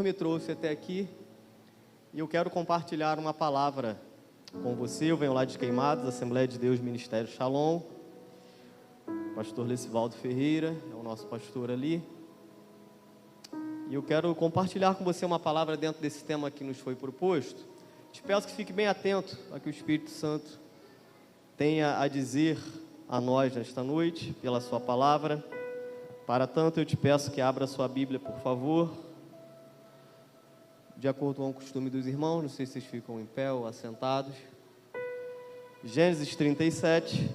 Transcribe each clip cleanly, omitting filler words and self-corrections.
Me trouxe até aqui e eu quero compartilhar uma palavra com você. Eu venho lá de Queimados, Assembleia de Deus, Ministério Shalom. Pastor Lecivaldo Ferreira é o nosso pastor ali. E eu quero compartilhar com você uma palavra dentro desse tema que nos foi proposto. Te peço que fique bem atento a que o Espírito Santo tenha a dizer a nós nesta noite, pela sua palavra. Para tanto, eu te peço que abra sua Bíblia, por favor. De acordo com o costume dos irmãos, não sei se vocês ficam em pé ou assentados. Gênesis 37.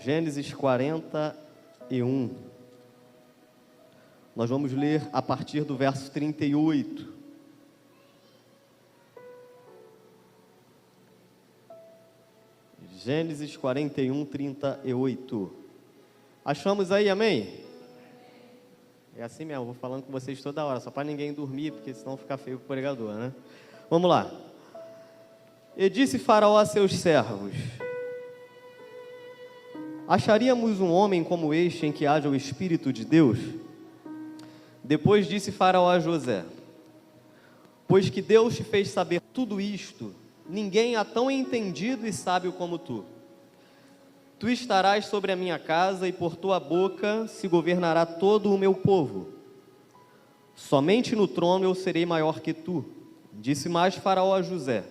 Gênesis 41. Nós vamos ler a partir do verso 38. Gênesis 41, 38. Achamos aí, amém? É assim mesmo, vou falando com vocês toda hora, só para ninguém dormir, porque senão fica feio para o pregador, né? Vamos lá. E disse Faraó a seus servos: acharíamos um homem como este em que haja o Espírito de Deus? Depois disse Faraó a José: pois que Deus te fez saber tudo isto, ninguém há tão entendido e sábio como tu. Tu estarás sobre a minha casa e por tua boca se governará todo o meu povo. Somente no trono eu serei maior que tu. Disse mais Faraó a José: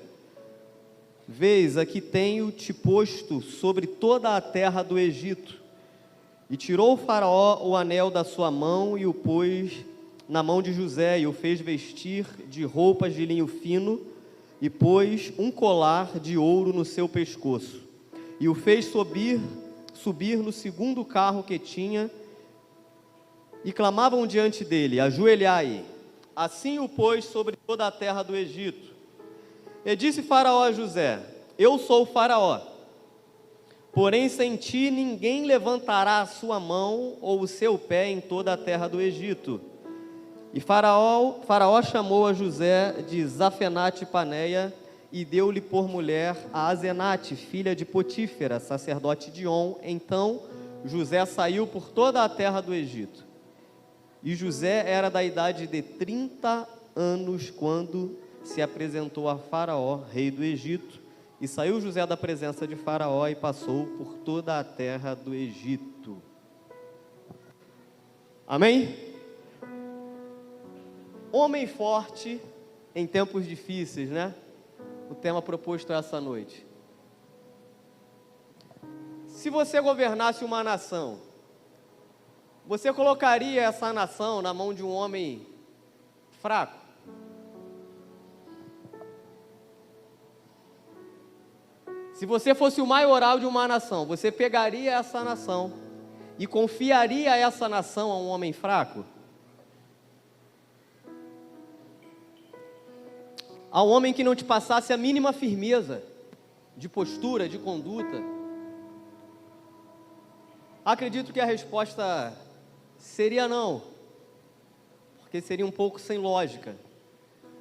vês, aqui tenho-te posto sobre toda a terra do Egito. E tirou o Faraó o anel da sua mão e o pôs na mão de José e o fez vestir de roupas de linho fino e pôs um colar de ouro no seu pescoço, e o fez subir no segundo carro que tinha, e clamavam diante dele: ajoelhai. Assim o pôs sobre toda a terra do Egito. E disse Faraó a José: eu sou o Faraó, porém sem ti ninguém levantará a sua mão ou o seu pé em toda a terra do Egito. E Faraó chamou a José de Zafenate-Paneia e deu-lhe por mulher a Azenate, filha de Potífera, sacerdote de On. Então José saiu por toda a terra do Egito. E José era da idade de 30 anos quando se apresentou a Faraó, rei do Egito. E saiu José da presença de Faraó e passou por toda a terra do Egito. Amém? Homem forte em tempos difíceis, né? O tema proposto essa noite. Se você governasse uma nação, você colocaria essa nação na mão de um homem fraco? Se você fosse o maioral de uma nação, você pegaria essa nação e confiaria essa nação a um homem fraco? A um homem que não te passasse a mínima firmeza de postura, de conduta? Acredito que a resposta seria não, porque seria um pouco sem lógica.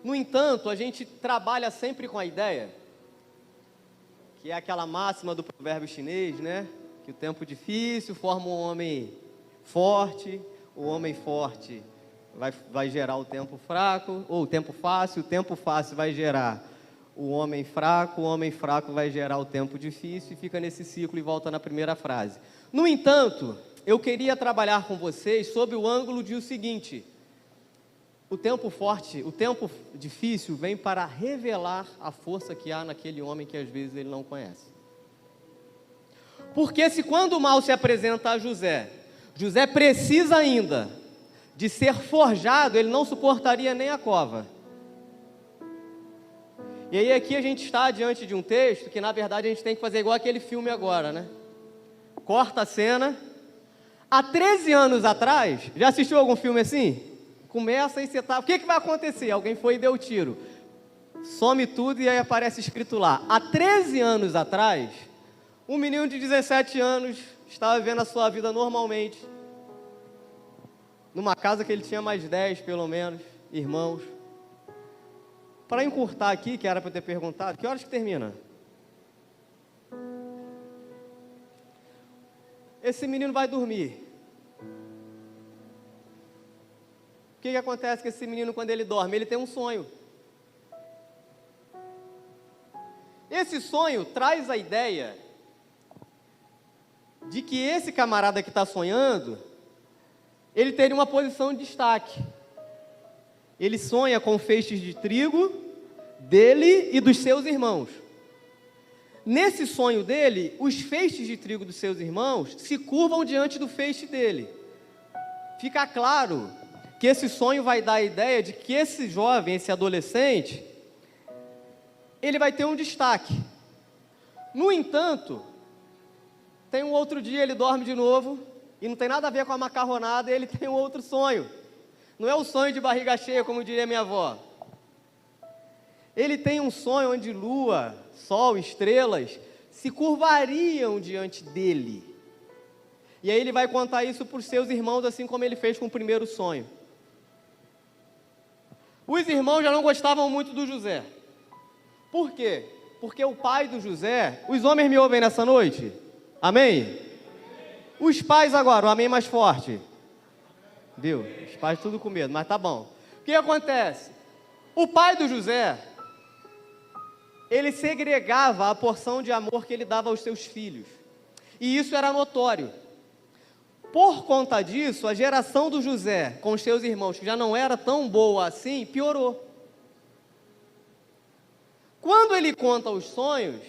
No entanto, a gente trabalha sempre com a ideia, que é aquela máxima do provérbio chinês, né? Que o tempo difícil forma um homem forte, o homem forte vai gerar o tempo fraco, ou o tempo fácil vai gerar o homem fraco vai gerar o tempo difícil, e fica nesse ciclo e volta na primeira frase. No entanto, eu queria trabalhar com vocês sob o ângulo de o seguinte: o tempo forte, o tempo difícil vem para revelar a força que há naquele homem que às vezes ele não conhece. Porque se quando o mal se apresenta a José, José precisa ainda de ser forjado, ele não suportaria nem a cova. E aí aqui a gente está diante de um texto que na verdade a gente tem que fazer igual aquele filme agora, né? Corta a cena. Há 13 anos atrás, já assistiu algum filme assim? Começa e você tá, o que vai acontecer? Alguém foi e deu tiro. Some tudo e aí aparece escrito lá: há 13 anos atrás, um menino de 17 anos estava vivendo a sua vida normalmente, numa casa que ele tinha mais 10, pelo menos, irmãos. Para encurtar aqui, que era para eu ter perguntado, que horas que termina? esse menino vai dormir. O que acontece com esse menino quando ele dorme? Ele tem um sonho. Esse sonho traz a ideia de que esse camarada que está sonhando, ele teria uma posição de destaque. Ele sonha com feixes de trigo dele e dos seus irmãos. Nesse sonho dele, os feixes de trigo dos seus irmãos se curvam diante do feixe dele. Fica claro que esse sonho vai dar a ideia de que esse jovem, esse adolescente, ele vai ter um destaque. No entanto, tem um outro dia, ele dorme de novo, e não tem nada a ver com a macarronada, ele tem um outro sonho. Não é o sonho de barriga cheia, como diria minha avó. Ele tem um sonho onde lua, sol, estrelas se curvariam diante dele. E aí ele vai contar isso para os seus irmãos, assim como ele fez com o primeiro sonho. Os irmãos já não gostavam muito do José. Por quê? Porque o pai do José... Os homens me ouvem nessa noite? Amém? Os pais agora, o amém mais forte. Viu? Os pais tudo com medo, mas tá bom. O que acontece? O pai do José, ele segregava a porção de amor que ele dava aos seus filhos. E isso era notório. Por conta disso, a geração do José com os seus irmãos, que já não era tão boa assim, piorou. Quando ele conta os sonhos,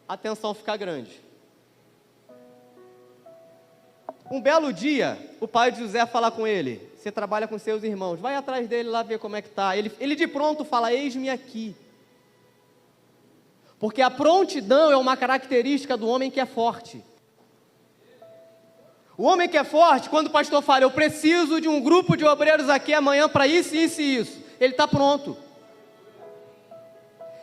a tensão fica grande. Um belo dia, o pai de José fala com ele: você trabalha com seus irmãos, vai atrás dele lá ver como é que está. Ele de pronto fala: eis-me aqui. Porque a prontidão é uma característica do homem que é forte. O homem que é forte, quando o pastor fala: eu preciso de um grupo de obreiros aqui amanhã para isso, isso e isso, ele está pronto.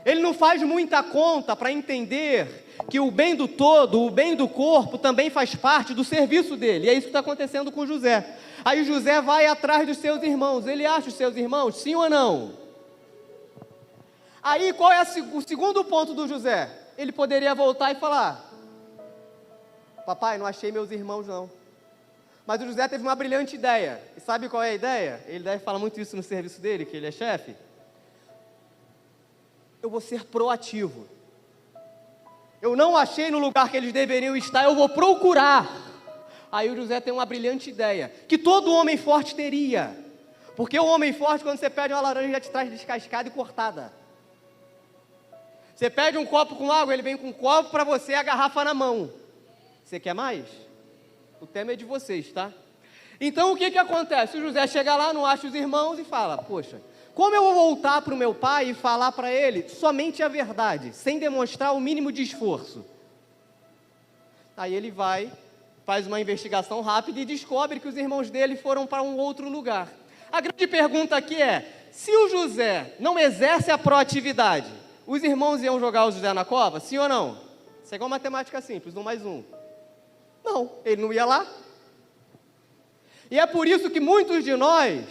Ele não faz muita conta para entender que o bem do todo, o bem do corpo, também faz parte do serviço dele. E é isso que está acontecendo com José. Aí José vai atrás dos seus irmãos. Ele acha os seus irmãos, sim ou não? Aí qual é o segundo ponto do José? Ele poderia voltar e falar: papai, não achei meus irmãos não. Mas o José teve uma brilhante ideia. E sabe qual é a ideia? Ele deve falar muito isso no serviço dele, que ele é chefe. Eu vou ser proativo. Eu não achei no lugar que eles deveriam estar, eu vou procurar. Aí o José tem uma brilhante ideia, que todo homem forte teria. Porque o homem forte, quando você pede uma laranja, já te traz descascada e cortada. Você pede um copo com água, ele vem com um copo para você e a garrafa na mão. Você quer mais? O tema é de vocês, tá? Então o que acontece? O José chega lá, não acha os irmãos e fala: poxa, como eu vou voltar para o meu pai e falar para ele somente a verdade, sem demonstrar o mínimo de esforço? Aí ele vai, faz uma investigação rápida e descobre que os irmãos dele foram para um outro lugar. A grande pergunta aqui é: se o José não exerce a proatividade, os irmãos iam jogar o José na cova? Sim ou não? Isso é igual matemática simples, 1 mais 1. Não, ele não ia lá. E é por isso que muitos de nós,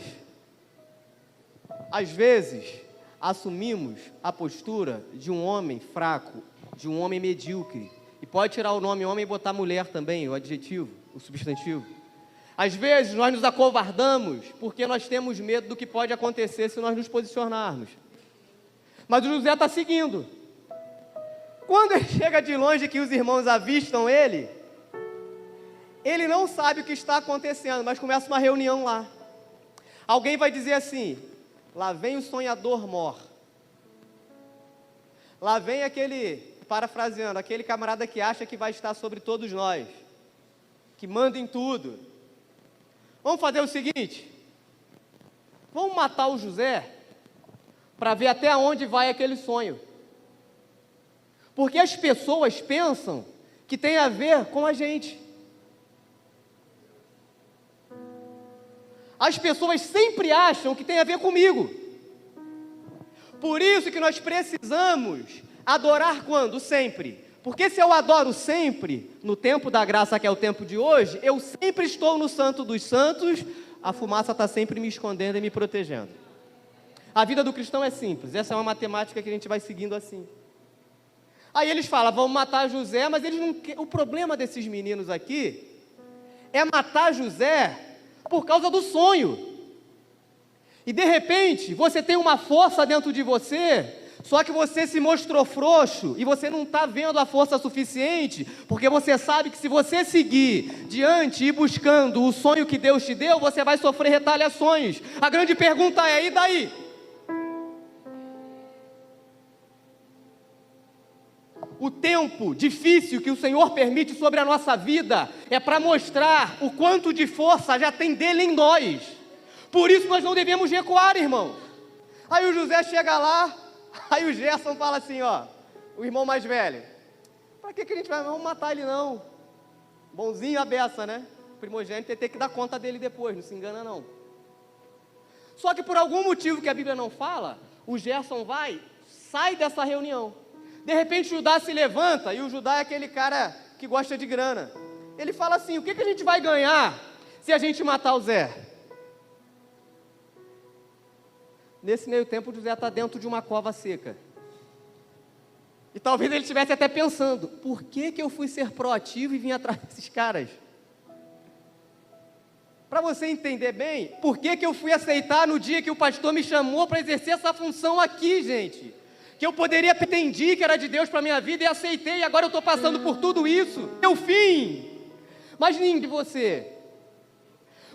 às vezes, assumimos a postura de um homem fraco, de um homem medíocre. E pode tirar o nome homem e botar mulher também, o adjetivo, o substantivo. Às vezes, nós nos acovardamos porque nós temos medo do que pode acontecer se nós nos posicionarmos. Mas o José está seguindo. Quando ele chega de longe que os irmãos avistam ele não sabe o que está acontecendo, mas começa uma reunião lá. Alguém vai dizer assim: lá vem o sonhador mor. Lá vem aquele, parafraseando, aquele camarada que acha que vai estar sobre todos nós, que manda em tudo. Vamos fazer o seguinte: vamos matar o José para ver até onde vai aquele sonho. Porque as pessoas pensam que tem a ver com a gente. As pessoas sempre acham que tem a ver comigo. Por isso que nós precisamos adorar quando? Sempre. Porque se eu adoro sempre, no tempo da graça que é o tempo de hoje, eu sempre estou no santo dos santos, a fumaça está sempre me escondendo e me protegendo. A vida do cristão é simples, essa é uma matemática que a gente vai seguindo assim. Aí eles falam, vamos matar José, mas eles não querem. O problema desses meninos aqui é matar José por causa do sonho. E de repente, você tem uma força dentro de você, só que você se mostrou frouxo e você não está vendo a força suficiente, porque você sabe que se você seguir diante e buscando o sonho que Deus te deu, você vai sofrer retaliações. A grande pergunta é, e daí? O tempo difícil que o Senhor permite sobre a nossa vida é para mostrar o quanto de força já tem dele em nós. Por isso nós não devemos recuar, irmão. Aí o José chega lá, aí o Gerson fala assim, ó, o irmão mais velho, para que a gente vai, vamos matar ele não? Bonzinho a beça, né? O primogênito tem que dar conta dele depois, não se engana não. Só que por algum motivo que a Bíblia não fala, o Gerson sai dessa reunião. De repente Judá se levanta, e o Judá é aquele cara que gosta de grana. Ele fala assim, o que a gente vai ganhar se a gente matar o Zé? Nesse meio tempo o José está dentro de uma cova seca. E talvez ele estivesse até pensando, por que eu fui ser proativo e vim atrás desses caras? Para você entender bem, por que eu fui aceitar no dia que o pastor me chamou para exercer essa função aqui, gente? Que eu poderia pretendir que era de Deus para a minha vida e aceitei, e agora eu estou passando por tudo isso. Meu fim. Mas nem de você.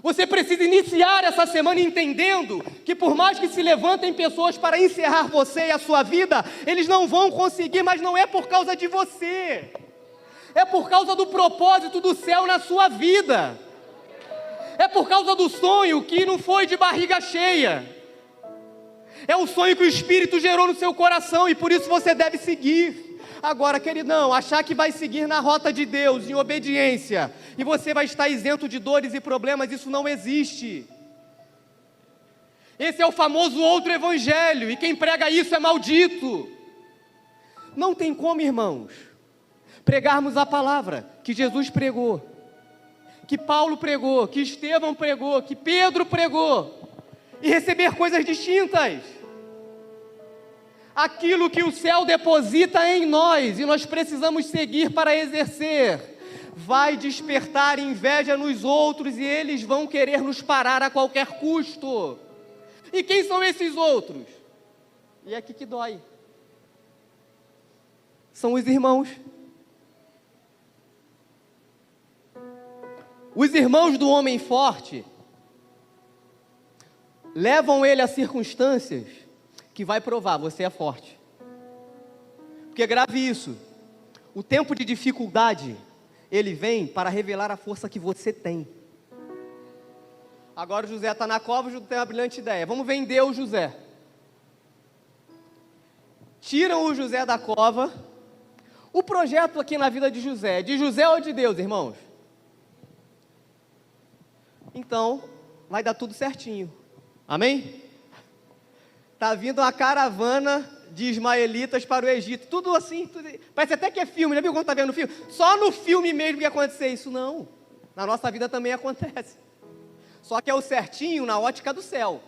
Você precisa iniciar essa semana entendendo que por mais que se levantem pessoas para encerrar você e a sua vida, eles não vão conseguir, mas não é por causa de você. É por causa do propósito do céu na sua vida. É por causa do sonho que não foi de barriga cheia. É o sonho que o Espírito gerou no seu coração e por isso você deve seguir. Agora, queridão, achar que vai seguir na rota de Deus, em obediência, e você vai estar isento de dores e problemas, isso não existe. Esse é o famoso outro evangelho, e quem prega isso é maldito. Não tem como, irmãos, pregarmos a palavra que Jesus pregou, que Paulo pregou, que Estevão pregou, que Pedro pregou, e receber coisas distintas. Aquilo que o céu deposita em nós, e nós precisamos seguir para exercer, vai despertar inveja nos outros, e eles vão querer nos parar a qualquer custo. E quem são esses outros? E é aqui que dói. São os irmãos. Os irmãos do homem forte levam ele a circunstâncias que vai provar, você é forte. Porque grave isso, o tempo de dificuldade, ele vem para revelar a força que você tem. Agora o José está na cova, o José tem uma brilhante ideia, vamos vender o José. Tiram o José da cova. O projeto aqui na vida de José ou de Deus, irmãos? Então, vai dar tudo certinho. Amém? Está vindo uma caravana de ismaelitas para o Egito. Tudo assim, parece até que é filme. Já viu quando está vendo filme? Só no filme mesmo que ia acontecer isso. Não. Na nossa vida também acontece. Só que é o certinho na ótica do céu.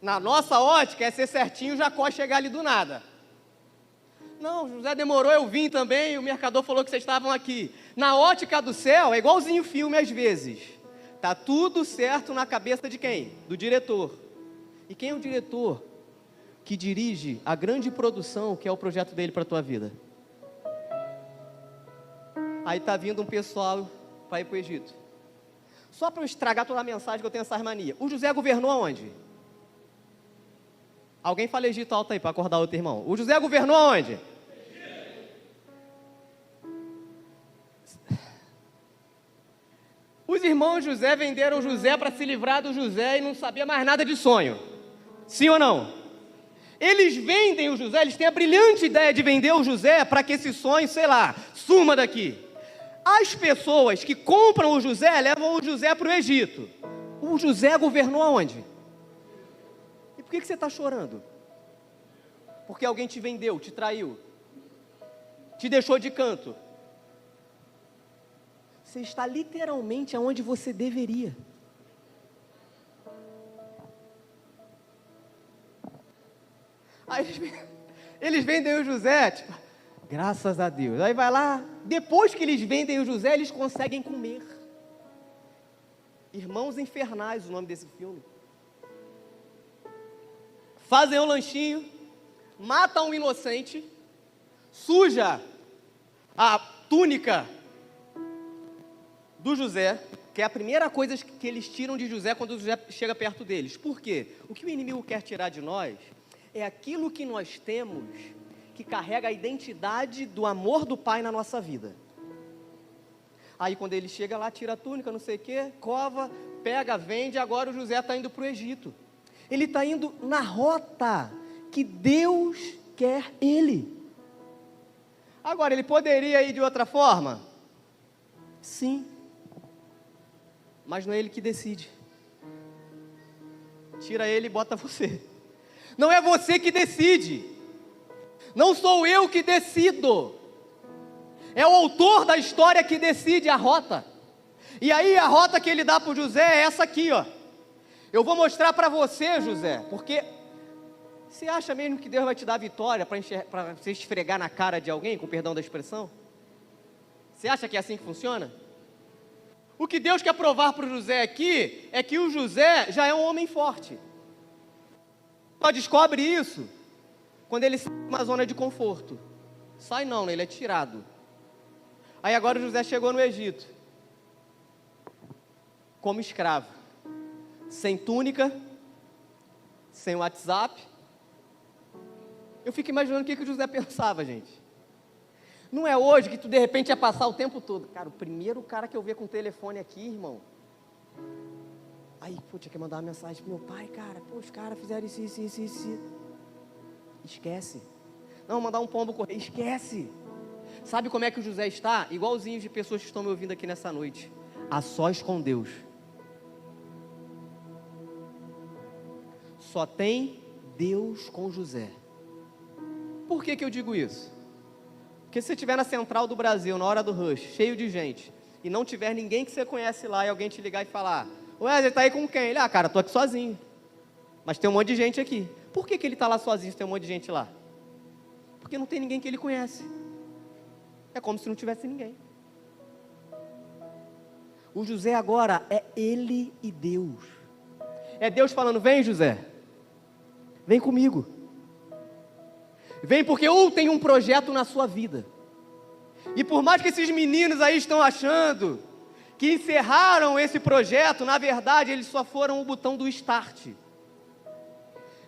Na nossa ótica é ser certinho, Jacó chegar ali do nada. Não, José demorou, eu vim também, o mercador falou que vocês estavam aqui. Na ótica do céu, é igualzinho filme às vezes. Está tudo certo na cabeça de quem? Do diretor. E quem é o diretor que dirige a grande produção que é o projeto dele para a tua vida? Aí está vindo um pessoal para ir para o Egito. Só para eu estragar toda a mensagem que eu tenho essa mania. O José governou aonde? Alguém fala Egito alto aí para acordar outro irmão. O José governou aonde? Os irmãos José venderam José para se livrar do José e não sabia mais nada de sonho. Sim ou não? Eles vendem o José, eles têm a brilhante ideia de vender o José para que esse sonho, sei lá, suma daqui. As pessoas que compram o José levam o José para o Egito. O José governou aonde? E por que você está chorando? Porque alguém te vendeu, te traiu, te deixou de canto. Você está literalmente aonde você deveria. Aí eles vendem o José, tipo, Graças a Deus. Aí vai lá, depois que eles vendem o José, eles conseguem comer. Irmãos Infernais, o nome desse filme. Fazem um lanchinho, matam um inocente, suja a túnica do José, que é a primeira coisa que eles tiram de José quando José chega perto deles. Por quê? O que o inimigo quer tirar de nós é aquilo que nós temos, que carrega a identidade do amor do Pai na nossa vida. Aí quando ele chega lá, tira a túnica, não sei o quê, cova, pega, vende, agora o José está indo para o Egito. Ele está indo na rota que Deus quer ele. Agora, ele poderia ir de outra forma? Sim. Mas não é ele que decide. Tira ele e bota você. Não é você que decide. Não sou eu que decido. É o autor da história que decide a rota. E aí a rota que ele dá para o José é essa aqui, ó. Eu vou mostrar para você, José, porque você acha mesmo que Deus vai te dar vitória para você esfregar na cara de alguém, com perdão da expressão? Você acha que é assim que funciona? O que Deus quer provar para o José aqui é que o José já é um homem forte. Só descobre isso quando ele sai de uma zona de conforto. Sai não, né? Ele é tirado. Aí agora o José chegou no Egito como escravo, sem túnica, sem WhatsApp. Eu fico imaginando o que o José pensava, gente. Não é hoje que tu de repente ia passar o tempo todo. Cara, o primeiro cara que eu ver com o telefone aqui, irmão. Aí, pô, tinha que mandar uma mensagem pro meu pai, cara. Pô, os caras fizeram isso. Esquece. Não, mandar um pombo correr. Esquece. Sabe como é que o José está? Igualzinho de pessoas que estão me ouvindo aqui nessa noite. A sós com Deus. Só tem Deus com José. Por que eu digo isso? Porque se você estiver na central do Brasil, na hora do rush, cheio de gente, e não tiver ninguém que você conhece lá, e alguém te ligar e falar: ué, você tá aí com quem? Ele: cara, tô aqui sozinho. Mas tem um monte de gente aqui. Por que ele está lá sozinho se tem um monte de gente lá? Porque não tem ninguém que ele conhece. É como se não tivesse ninguém. O José agora é ele e Deus. É Deus falando: vem, José, vem comigo. Vem, porque eu tenho um projeto na sua vida. E por mais que esses meninos aí estão achando que encerraram esse projeto, na verdade eles só foram o botão do start.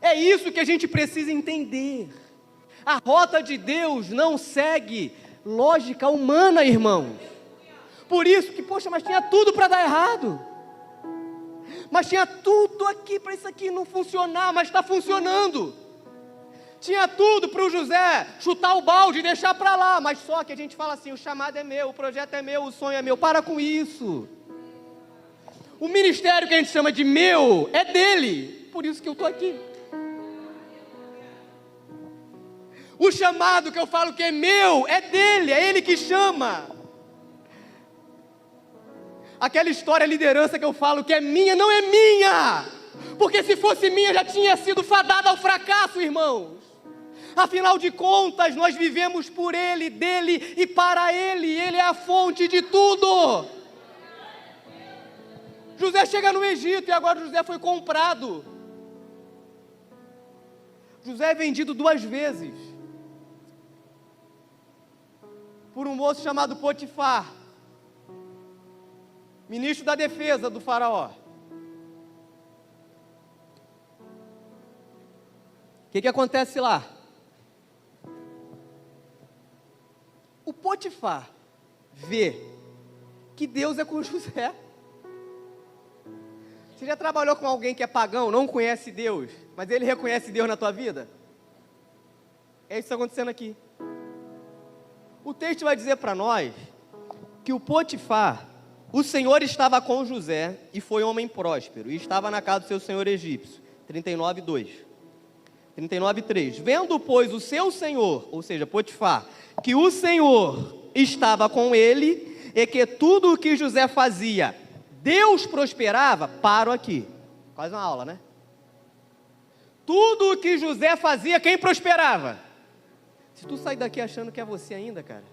É isso que a gente precisa entender. A rota de Deus não segue lógica humana, irmãos. Por isso que, poxa, mas tinha tudo para dar errado. Mas tinha tudo aqui para isso aqui não funcionar, mas está funcionando. Tinha tudo para o José chutar o balde e deixar para lá, mas só que a gente fala assim: o chamado é meu, o projeto é meu, o sonho é meu. Para com isso. O ministério que a gente chama de meu é dele, por isso que eu estou aqui. O chamado que eu falo que é meu é dele, é ele que chama. Aquela história liderança que eu falo que é minha, não é minha, porque se fosse minha já tinha sido fadada ao fracasso, irmãos. Afinal de contas, nós vivemos por Ele, dele e para Ele. Ele é a fonte de tudo. José chega no Egito e agora José foi comprado. José é vendido 2 vezes por um moço chamado Potifar, ministro da defesa do faraó. O que acontece lá? O Potifar vê que Deus é com José. Você já trabalhou com alguém que é pagão, não conhece Deus, mas ele reconhece Deus na tua vida? É isso que está acontecendo aqui. O texto vai dizer para nós que o Potifar, o Senhor estava com José e foi homem próspero, e estava na casa do seu senhor egípcio. 39:2. 39:3. Vendo, pois, o seu senhor, ou seja, Potifar, que o Senhor estava com ele, e que tudo o que José fazia, Deus prosperava. Paro aqui. Quase uma aula, né? Tudo o que José fazia, quem prosperava? Se tu sair daqui achando que é você ainda, cara,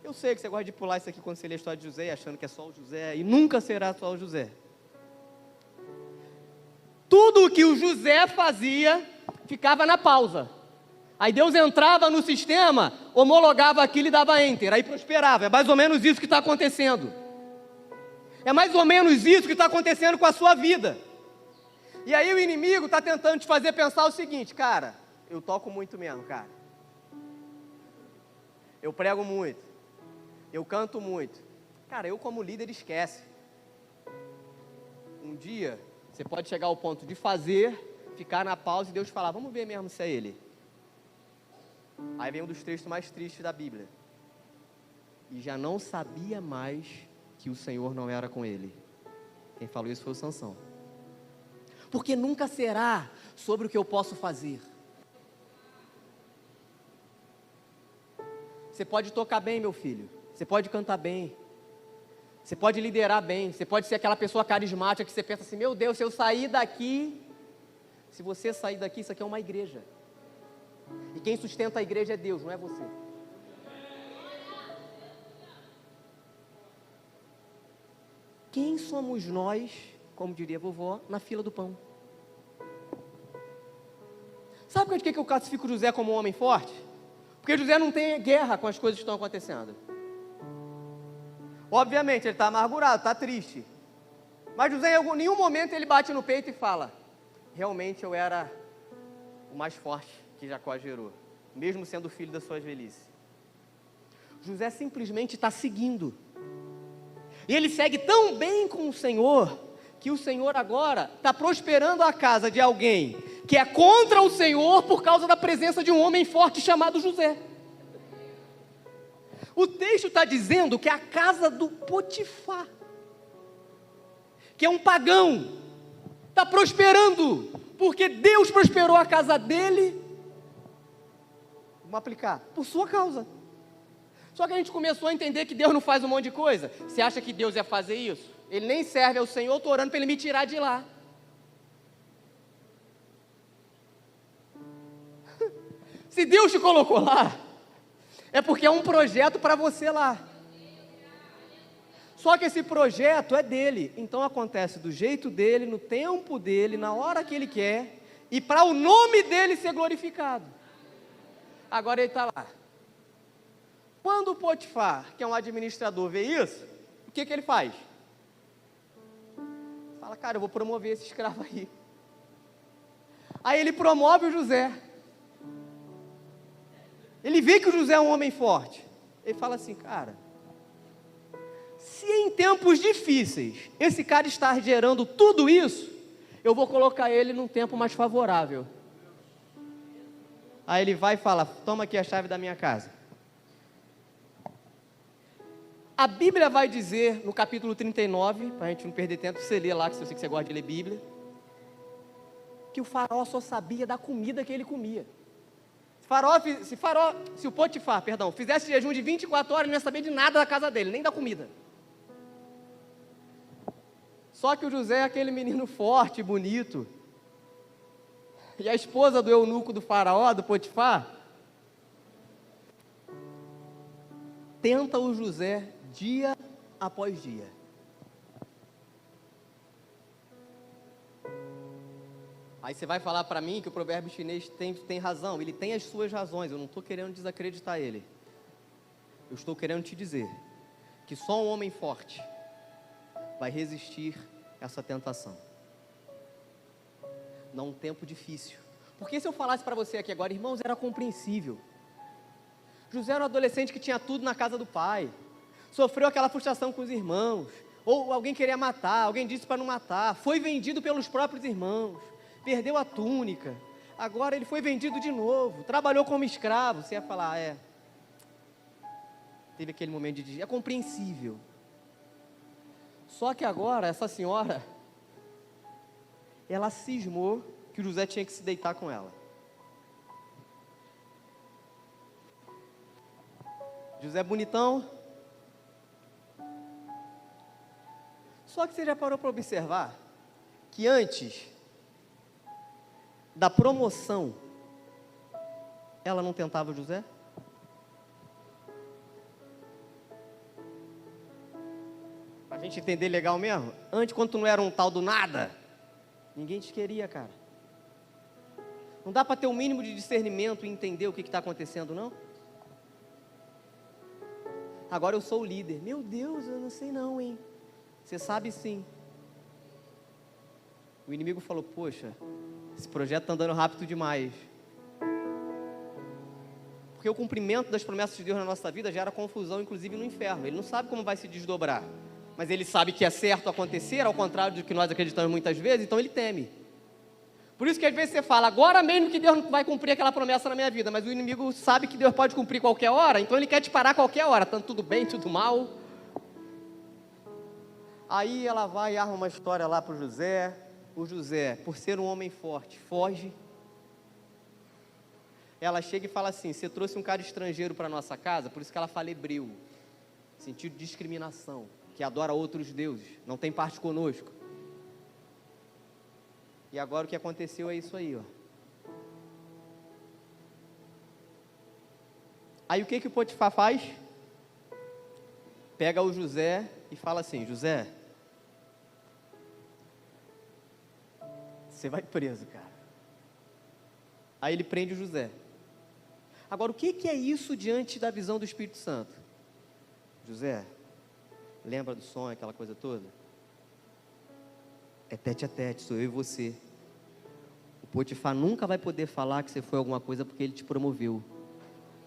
eu sei que você gosta de pular isso aqui quando você lê a história de José, achando que é só o José, e nunca será só o José. Tudo o que o José fazia, ficava na pausa. Aí Deus entrava no sistema, homologava aquilo e dava enter, aí prosperava. É mais ou menos isso que está acontecendo. É mais ou menos isso que está acontecendo com a sua vida. E aí o inimigo está tentando te fazer pensar o seguinte: cara, eu toco muito mesmo, cara. Eu prego muito. Eu canto muito. Cara, eu como líder esquece. Um dia, você pode chegar ao ponto de fazer, ficar na pausa e Deus falar: vamos ver mesmo se é Ele. Aí vem um dos textos mais tristes da Bíblia. E já não sabia mais que o Senhor não era com ele. Quem falou isso foi o Sansão. Porque nunca será sobre o que eu posso fazer. Você pode tocar bem, meu filho. Você pode cantar bem. Você pode liderar bem. Você pode ser aquela pessoa carismática que você pensa assim: meu Deus, se eu sair daqui... Se você sair daqui, isso aqui é uma igreja. E quem sustenta a igreja é Deus, não é você. Quem somos nós, como diria a vovó, na fila do pão? Sabe por que eu classifico José como um homem forte? Porque José não tem guerra com as coisas que estão acontecendo. Obviamente, ele está amargurado, está triste. Mas José, em nenhum momento, ele bate no peito e fala: realmente eu era o mais forte que Jacó gerou, mesmo sendo filho da sua velhice. José simplesmente está seguindo. E ele segue tão bem com o Senhor, que o Senhor agora está prosperando a casa de alguém que é contra o Senhor por causa da presença de um homem forte chamado José. O texto está dizendo que é a casa do Potifar, que é um pagão, está prosperando, porque Deus prosperou a casa dele. Vamos aplicar, por sua causa. Só que a gente começou a entender que Deus não faz um monte de coisa. Você acha que Deus ia fazer isso? Ele nem serve ao Senhor, estou orando para Ele me tirar de lá. Se Deus te colocou lá, é porque é um projeto para você lá. Só que esse projeto é dele, então acontece do jeito dele, no tempo dele, na hora que ele quer, e para o nome dele ser glorificado. Agora ele está lá. Quando o Potifar, que é um administrador, vê isso, o que ele faz? Fala: cara, eu vou promover esse escravo aí. Aí ele promove o José. Ele vê que o José é um homem forte. Ele fala assim: cara, se em tempos difíceis esse cara está gerando tudo isso, eu vou colocar ele num tempo mais favorável. Aí ele vai e fala: toma aqui a chave da minha casa. A Bíblia vai dizer, no capítulo 39, para a gente não perder tempo, você lê lá, que eu sei que você gosta de ler Bíblia, que o faraó só sabia da comida que ele comia. Se o Potifar, fizesse jejum de 24 horas, ele não ia saber de nada da casa dele, nem da comida. Só que o José é aquele menino forte, bonito, e a esposa do eunuco do faraó, do Potifar, tenta o José dia após dia. Aí você vai falar para mim que o provérbio chinês tem razão. Ele tem as suas razões, eu não estou querendo desacreditar ele. Eu estou querendo te dizer que só um homem forte vai resistir a essa tentação. Num tempo difícil. Porque se eu falasse para você aqui agora, irmãos, era compreensível. José era um adolescente que tinha tudo na casa do pai. Sofreu aquela frustração com os irmãos. Ou alguém queria matar, alguém disse para não matar. Foi vendido pelos próprios irmãos. Perdeu a túnica. Agora ele foi vendido de novo. Trabalhou como escravo. Você ia falar, teve aquele momento de... É compreensível. Só que agora, essa senhora, ela cismou que o José tinha que se deitar com ela. José bonitão. Só que você já parou para observar que antes da promoção, ela não tentava José? Pra gente entender legal mesmo, antes quando tu não era um tal do nada, ninguém te queria, cara. Não dá para ter um mínimo de discernimento e entender o que está acontecendo, não? Agora eu sou o líder. Meu Deus, eu não sei não, hein? Você sabe sim. O inimigo falou, poxa, esse projeto está andando rápido demais. Porque o cumprimento das promessas de Deus na nossa vida gera confusão, inclusive no inferno. Ele não sabe como vai se desdobrar. Mas ele sabe que é certo acontecer, ao contrário do que nós acreditamos muitas vezes, então ele teme. Por isso que às vezes você fala, agora mesmo que Deus não vai cumprir aquela promessa na minha vida, mas o inimigo sabe que Deus pode cumprir qualquer hora, então ele quer te parar a qualquer hora, tanto tudo bem, tudo mal. Aí ela vai e arma uma história lá para o José. O José, por ser um homem forte, foge. Ela chega e fala assim, você trouxe um cara estrangeiro para a nossa casa, por isso que ela fala hebreu, sentido de discriminação, que adora outros deuses, não tem parte conosco. E agora o que aconteceu é isso aí, ó. Aí o que o Potifar faz? Pega o José e fala assim, José, você vai preso, cara. Aí ele prende o José. Agora o que é isso diante da visão do Espírito Santo? José, lembra do sonho, aquela coisa toda? É tete a tete, sou eu e você. O Potifar nunca vai poder falar que você foi alguma coisa porque ele te promoveu.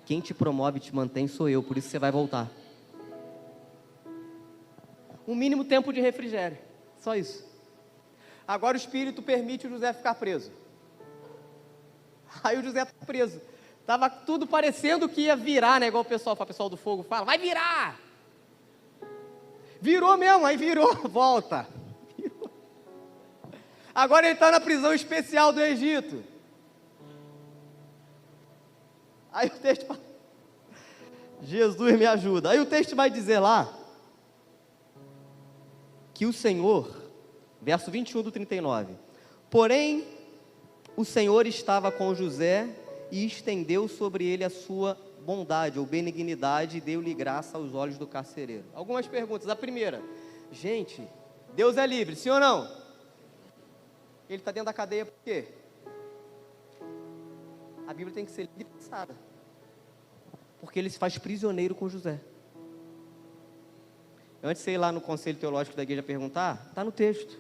Quem te promove e te mantém sou eu, por isso você vai voltar. Um mínimo tempo de refrigério, só isso. Agora o Espírito permite o José ficar preso. Aí o José está preso. Estava tudo parecendo que ia virar, né? Igual o pessoal do fogo fala, vai virar! Virou mesmo, aí virou, volta. Virou. Agora ele está na prisão especial do Egito. Aí o texto fala, Jesus me ajuda. Aí o texto vai dizer lá, que o Senhor, verso 21 do 39, porém, o Senhor estava com José e estendeu sobre ele a sua bondade ou benignidade e deu-lhe graça aos olhos do carcereiro. Algumas perguntas. A primeira, gente, Deus é livre, sim ou não? Ele está dentro da cadeia por quê? A Bíblia tem que ser lida e pensada. Porque ele se faz prisioneiro com José. Antes de você ir lá no conselho teológico da igreja perguntar, está no texto.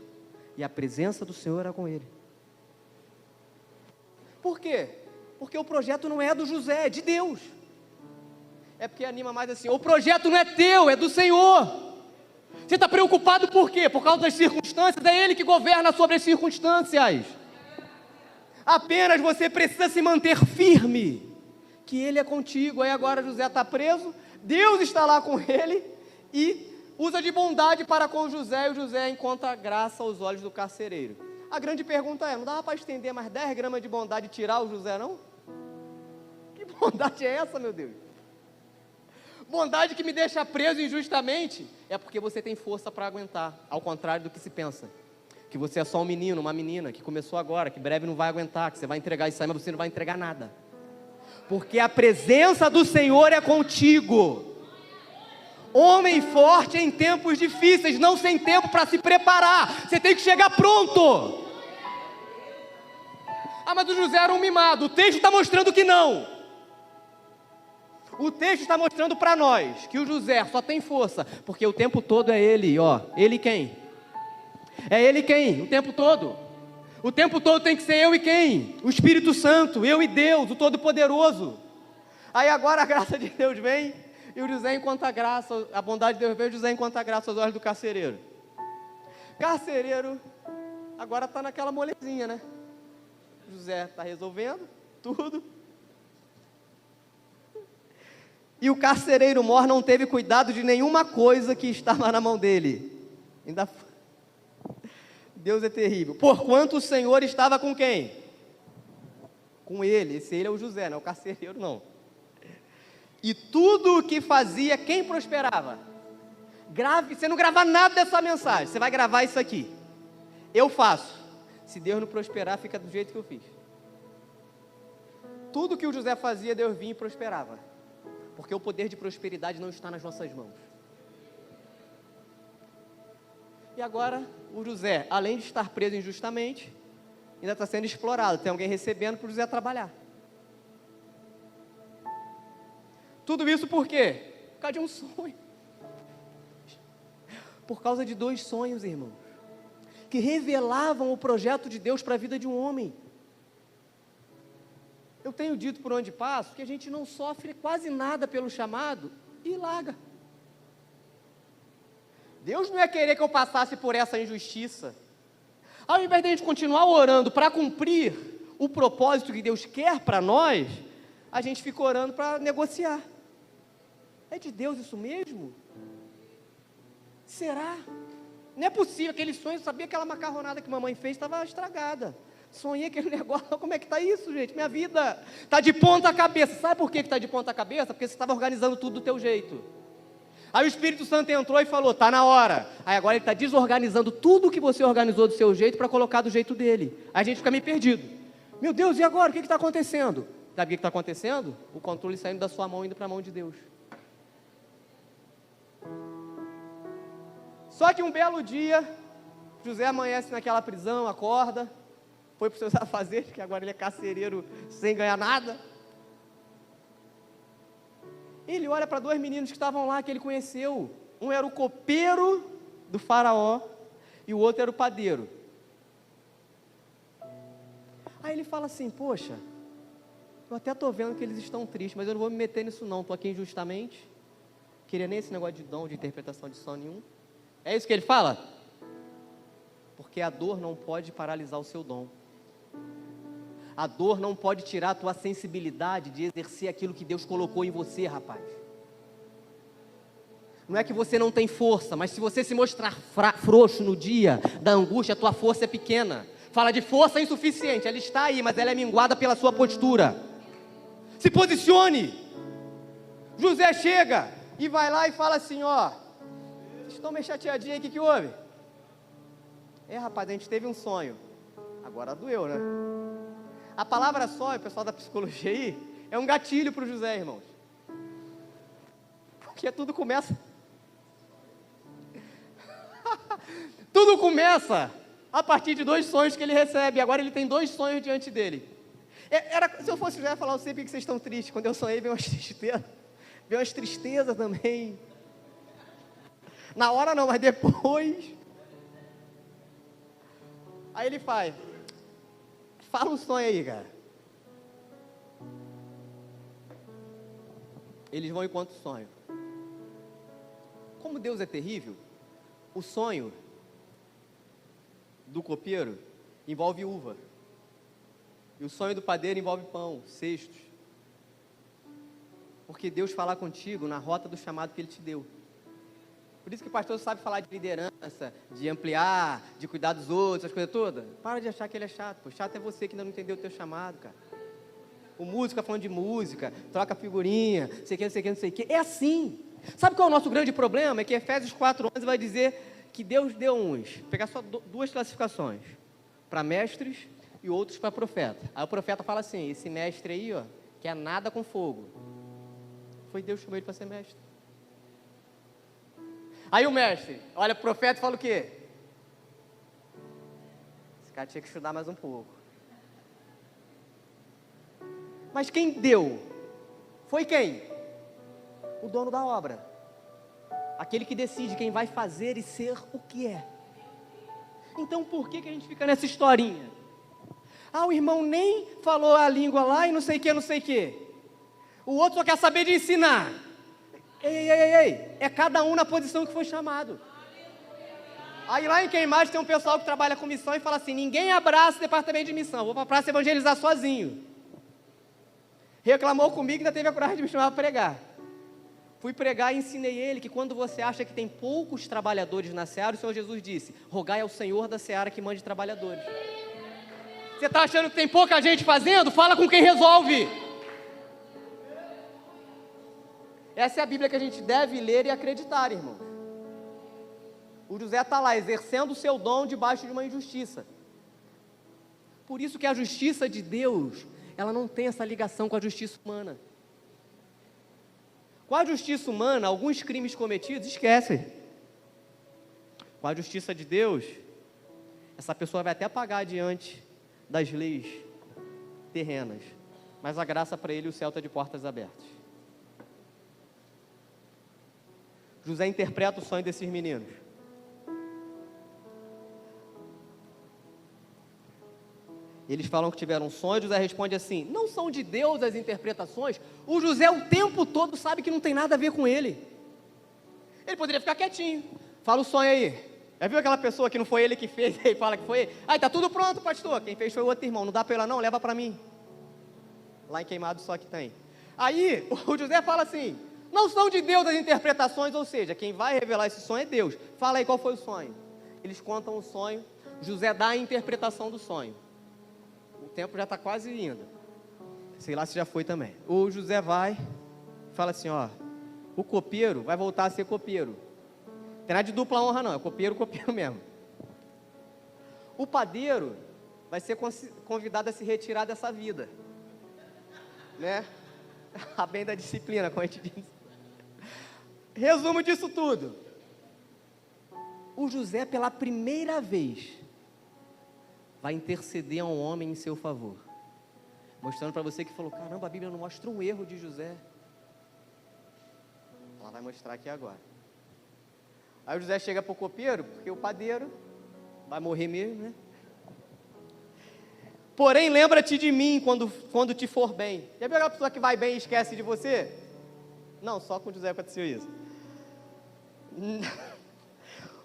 E a presença do Senhor era com ele. Por quê? Porque o projeto não é do José, é de Deus. É porque anima mais assim, o projeto não é teu, é do Senhor. Você está preocupado por quê? Por causa das circunstâncias, é Ele que governa sobre as circunstâncias. Apenas você precisa se manter firme, que Ele é contigo. Aí agora José está preso, Deus está lá com ele, e usa de bondade para com José, e o José encontra graça aos olhos do carcereiro. A grande pergunta é, não dava para estender mais 10 gramas de bondade e tirar o José, não? Que bondade é essa, meu Deus? Bondade que me deixa preso injustamente, é porque você tem força para aguentar, ao contrário do que se pensa. Que você é só um menino, uma menina, que começou agora, que breve não vai aguentar, que você vai entregar isso aí, mas você não vai entregar nada. Porque a presença do Senhor é contigo. Homem forte em tempos difíceis, não sem tempo para se preparar. Você tem que chegar pronto. Ah, mas o José era um mimado. O texto está mostrando que não. O texto está mostrando para nós que o José só tem força, porque o tempo todo é ele, ó. Ele quem? É ele quem? O tempo todo. O tempo todo tem que ser eu e quem? O Espírito Santo, eu e Deus, o Todo-Poderoso. Aí agora a graça de Deus vem, e o José encontra a graça, a bondade de Deus vem, o José encontra a graça aos olhos do carcereiro. Carcereiro, agora está naquela molezinha, né? José está resolvendo tudo. E o carcereiro mor não teve cuidado de nenhuma coisa que estava na mão dele. Ainda Deus é terrível. Porquanto o Senhor estava com quem? Com ele. Esse ele é o José, não é o carcereiro, não. E tudo o que fazia, quem prosperava? Grave, você não grava nada dessa mensagem, você vai gravar isso aqui. Eu faço. Se Deus não prosperar, fica do jeito que eu fiz. Tudo que o José fazia, Deus vinha e prosperava. Porque o poder de prosperidade não está nas nossas mãos. E agora, o José, além de estar preso injustamente, ainda está sendo explorado. Tem alguém recebendo para o José trabalhar. Tudo isso por quê? Por causa de um sonho. Por causa de 2 sonhos, irmãos, que revelavam o projeto de Deus para a vida de um homem. Eu tenho dito por onde passo que a gente não sofre quase nada pelo chamado e larga. Deus não ia querer que eu passasse por essa injustiça. Ao invés de a gente continuar orando para cumprir o propósito que Deus quer para nós, a gente fica orando para negociar. É de Deus isso mesmo? Será? Não é possível, aquele sonho, eu sabia que aquela macarronada que mamãe fez estava estragada. Sonhei aquele negócio, como é que está isso, gente? Minha vida está de ponta cabeça. Sabe por que está de ponta cabeça? Porque você estava organizando tudo do teu jeito. Aí o Espírito Santo entrou e falou, está na hora. Aí agora ele está desorganizando tudo que você organizou do seu jeito para colocar do jeito dele. Aí a gente fica meio perdido. Meu Deus, e agora? O que está acontecendo? Sabe o que está acontecendo? O controle saindo da sua mão, indo para a mão de Deus. Só que um belo dia, José amanhece naquela prisão, acorda, foi para os seus afazeres, que agora ele é carcereiro sem ganhar nada. Ele olha para 2 meninos que estavam lá, que ele conheceu. Um era o copeiro do faraó e o outro era o padeiro. Aí ele fala assim, poxa, eu até estou vendo que eles estão tristes, mas eu não vou me meter nisso não, estou aqui injustamente, queria nem esse negócio de dom, de interpretação de sonho nenhum. É isso que ele fala? Porque a dor não pode paralisar o seu dom. A dor não pode tirar a tua sensibilidade de exercer aquilo que Deus colocou em você, rapaz. Não é que você não tem força, mas se você se mostrar frouxo no dia da angústia, a tua força é pequena. Fala de força insuficiente, ela está aí, mas ela é minguada pela sua postura. Se posicione. José chega e vai lá e fala assim, ó, vocês estão meio chateadinhos aí, o que houve? Rapaz, a gente teve um sonho. Agora doeu, né? A palavra sonho, pessoal da psicologia aí, é um gatilho para o José, irmãos. Porque tudo começa... tudo começa a partir de 2 sonhos que ele recebe. Agora ele tem 2 sonhos diante dele. Se eu fosse José, falar, eu sei porque vocês estão tristes. Quando eu sonhei, veio umas tristezas também. Na hora não, mas depois. Aí ele fala um sonho aí, cara. Eles vão enquanto sonho. Como Deus é terrível, o sonho do copeiro envolve uva. E o sonho do padeiro envolve pão, cestos. Porque Deus fala contigo na rota do chamado que Ele te deu. Por isso que o pastor sabe falar de liderança, de ampliar, de cuidar dos outros, essas coisas todas. Para de achar que ele é chato. Pô, chato é você que ainda não entendeu o teu chamado, cara. O músico falando de música, troca figurinha, não sei o que. É assim. Sabe qual é o nosso grande problema? É que Efésios 4:11 vai dizer que Deus deu uns, pegar só 2 classificações, para mestres e outros para profeta. Aí o profeta fala assim, esse mestre aí, ó, que é nada com fogo. Foi Deus que chamou ele para ser mestre. Aí o mestre olha para o profeta e fala o quê? Esse cara tinha que estudar mais um pouco. Mas quem deu? Foi quem? O dono da obra. Aquele que decide quem vai fazer e ser o que é. Então por que a gente fica nessa historinha? O irmão nem falou a língua lá e não sei o que. O outro só quer saber de ensinar. Ei, é cada um na posição que foi chamado. Aí lá em Queimados tem um pessoal que trabalha com missão e fala assim, ninguém abraça o departamento de missão, vou para a praça evangelizar sozinho. Reclamou comigo e ainda teve a coragem de me chamar para pregar. Fui pregar e ensinei ele que quando você acha que tem poucos trabalhadores na seara, o Senhor Jesus disse, rogai ao Senhor da seara que mande trabalhadores. Você está achando que tem pouca gente fazendo? Fala com quem resolve. Essa é a Bíblia que a gente deve ler e acreditar, irmãos. O José está lá, exercendo o seu dom debaixo de uma injustiça. Por isso que a justiça de Deus ela não tem essa ligação com a justiça humana. Com a justiça humana, alguns crimes cometidos, esquece. Com a justiça de Deus, essa pessoa vai até pagar diante das leis terrenas, mas a graça para ele, o céu está de portas abertas. José interpreta o sonho desses meninos. Eles falam que tiveram um sonho, José responde assim: não são de Deus as interpretações? O José o tempo todo sabe que não tem nada a ver com ele. Ele poderia ficar quietinho. Fala o sonho aí. Já viu aquela pessoa que não foi ele que fez, e fala que foi ele? Ai, tá tudo pronto, pastor. Quem fez foi o outro irmão. Não dá para ele não, leva para mim. Lá em Queimado só que tem. Aí, o José fala assim: não são de Deus as interpretações, ou seja, quem vai revelar esse sonho é Deus. Fala aí qual foi o sonho. Eles contam o sonho, José dá a interpretação do sonho. O tempo já está quase indo. Sei lá se já foi também. O José vai, fala assim, ó, o copeiro vai voltar a ser copeiro. Não tem nada de dupla honra não, é copeiro mesmo. O padeiro vai ser convidado a se retirar dessa vida. Né? A bem da disciplina, como a gente diz. Resumo disso tudo. O José, pela primeira vez, vai interceder a um homem em seu favor. Mostrando para você que falou, caramba, a Bíblia não mostra um erro de José. Ela vai mostrar aqui agora. Aí o José chega para o copeiro, porque o padeiro vai morrer mesmo, né? Porém, lembra-te de mim quando te for bem. Já viu aquela pessoa que vai bem e esquece de você? Não, só com José aconteceu isso.